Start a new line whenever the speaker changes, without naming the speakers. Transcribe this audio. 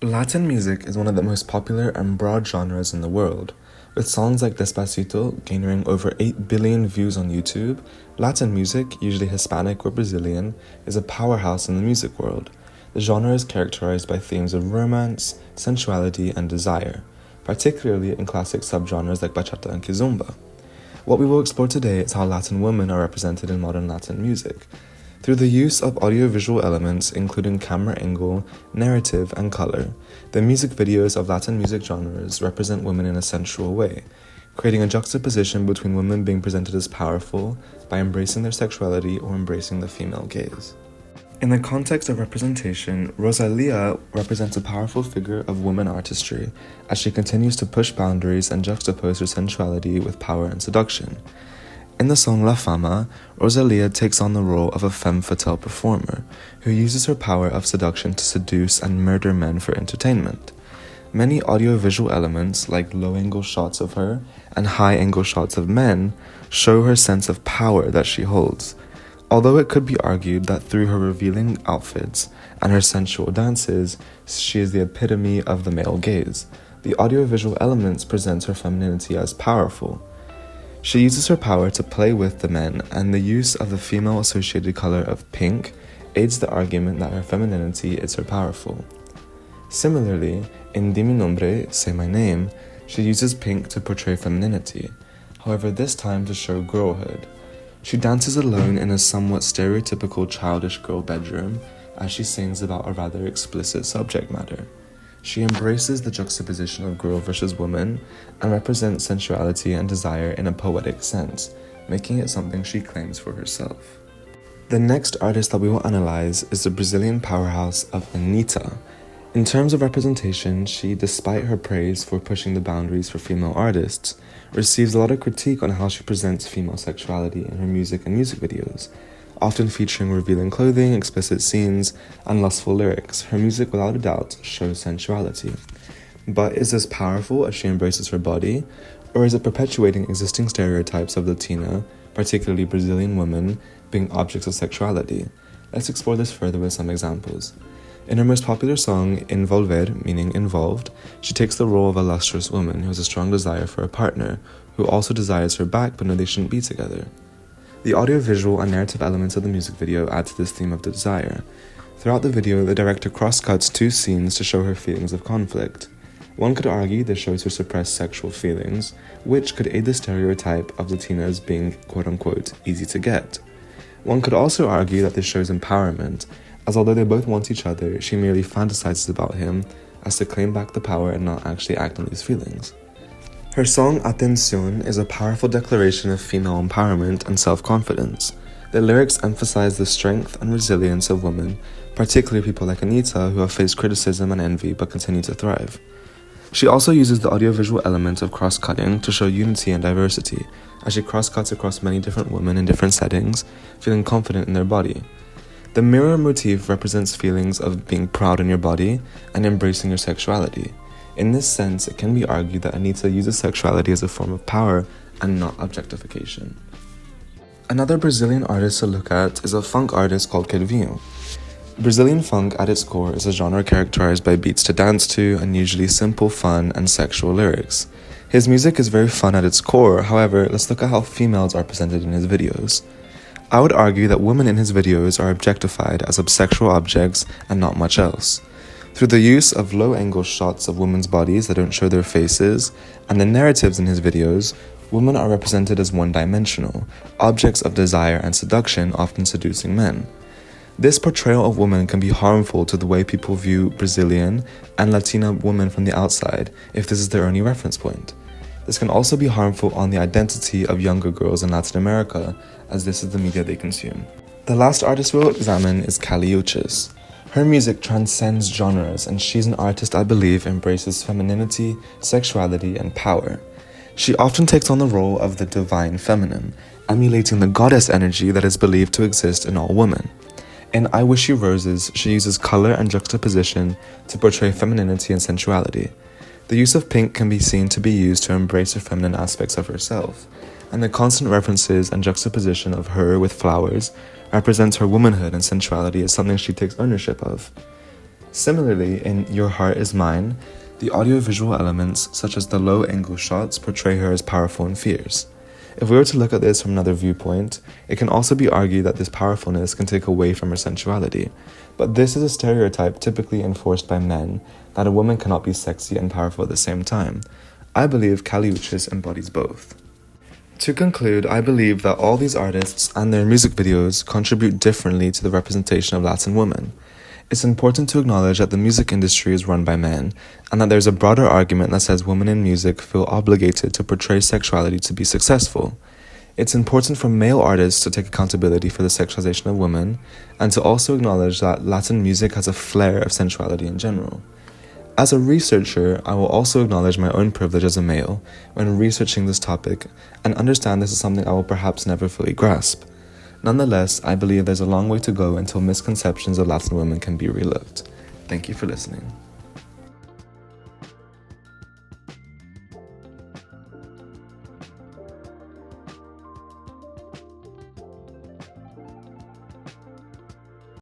Latin music is one of the most popular and broad genres in the world. With songs like Despacito gaining over 8 billion views on YouTube, Latin music, usually Hispanic or Brazilian, is a powerhouse in the music world. The genre is characterized by themes of romance, sensuality, and desire, particularly in classic subgenres like bachata and kizomba. What we will explore today is how Latin women are represented in modern Latin music, through the use of audiovisual elements including camera angle, narrative, and color. The music videos of Latin music genres represent women in a sensual way, creating a juxtaposition between women being presented as powerful by embracing their sexuality or embracing the female gaze. In the context of representation, Rosalía represents a powerful figure of woman artistry as she continues to push boundaries and juxtapose her sensuality with power and seduction. In the song La Fama, Rosalía takes on the role of a femme fatale performer who uses her power of seduction to seduce and murder men for entertainment. Many audiovisual elements, like low-angle shots of her and high-angle shots of men, show her sense of power that she holds. Although it could be argued that through her revealing outfits and her sensual dances, she is the epitome of the male gaze, the audiovisual elements present her femininity as powerful. She uses her power to play with the men, and the use of the female-associated color of pink aids the argument that her femininity is her powerful. Similarly, in Di Mi Nombre, Say My Name, she uses pink to portray femininity, however this time to show girlhood. She dances alone in a somewhat stereotypical childish girl bedroom as she sings about a rather explicit subject matter. She embraces the juxtaposition of girl versus woman and represents sensuality and desire in a poetic sense, making it something she claims for herself. The next artist that we will analyze is the Brazilian powerhouse of Anitta. In terms of representation, she, despite her praise for pushing the boundaries for female artists, receives a lot of critique on how she presents female sexuality in her music and music videos, often featuring revealing clothing, explicit scenes, and lustful lyrics. Her music, without a doubt, shows sensuality. But is this powerful as she embraces her body, or is it perpetuating existing stereotypes of Latina, particularly Brazilian women, being objects of sexuality? Let's explore this further with some examples. In her most popular song, Envolver, meaning involved, she takes the role of a lustrous woman who has a strong desire for a partner, who also desires her back but know they shouldn't be together. The audiovisual and narrative elements of the music video add to this theme of desire. Throughout the video, the director cross-cuts two scenes to show her feelings of conflict. One could argue this shows her suppressed sexual feelings, which could aid the stereotype of Latinas being quote-unquote easy to get. One could also argue that this shows empowerment, as although they both want each other, she merely fantasizes about him as to claim back the power and not actually act on these feelings. Her song Atención is a powerful declaration of female empowerment and self-confidence. The lyrics emphasize the strength and resilience of women, particularly people like Anitta who have faced criticism and envy but continue to thrive. She also uses the audiovisual element of cross-cutting to show unity and diversity, as she cross-cuts across many different women in different settings, feeling confident in their body. The mirror motif represents feelings of being proud in your body and embracing your sexuality. In this sense, it can be argued that Anitta uses sexuality as a form of power and not objectification. Another Brazilian artist to look at is a funk artist called Quervinho. Brazilian funk at its core is a genre characterized by beats to dance to and usually simple, fun, and sexual lyrics. His music is very fun at its core, however, let's look at how females are presented in his videos. I would argue that women in his videos are objectified as sexual objects and not much else. Through the use of low-angle shots of women's bodies that don't show their faces, and the narratives in his videos, women are represented as one-dimensional, objects of desire and seduction, often seducing men. This portrayal of women can be harmful to the way people view Brazilian and Latina women from the outside, if this is their only reference point. This can also be harmful on the identity of younger girls in Latin America, as this is the media they consume. The last artist we'll examine is Kali Uchis. Her music transcends genres, and she's an artist I believe embraces femininity, sexuality, and power. She often takes on the role of the divine feminine, emulating the goddess energy that is believed to exist in all women. In I Wish You Roses, she uses color and juxtaposition to portray femininity and sensuality. The use of pink can be seen to be used to embrace the feminine aspects of herself, and the constant references and juxtaposition of her with flowers represents her womanhood and sensuality as something she takes ownership of. Similarly, in Your Heart Is Mine, the audiovisual elements, such as the low-angle shots, portray her as powerful and fierce. If we were to look at this from another viewpoint, it can also be argued that this powerfulness can take away from her sensuality. But this is a stereotype typically enforced by men, that a woman cannot be sexy and powerful at the same time. I believe Kali Uchis embodies both. To conclude, I believe that all these artists and their music videos contribute differently to the representation of Latin women. It's important to acknowledge that the music industry is run by men, and that there's a broader argument that says women in music feel obligated to portray sexuality to be successful. It's important for male artists to take accountability for the sexualization of women, and to also acknowledge that Latin music has a flair of sensuality in general. As a researcher, I will also acknowledge my own privilege as a male when researching this topic, and understand this is something I will perhaps never fully grasp. Nonetheless, I believe there's a long way to go until misconceptions of Latin women can be relooked. Thank you for listening.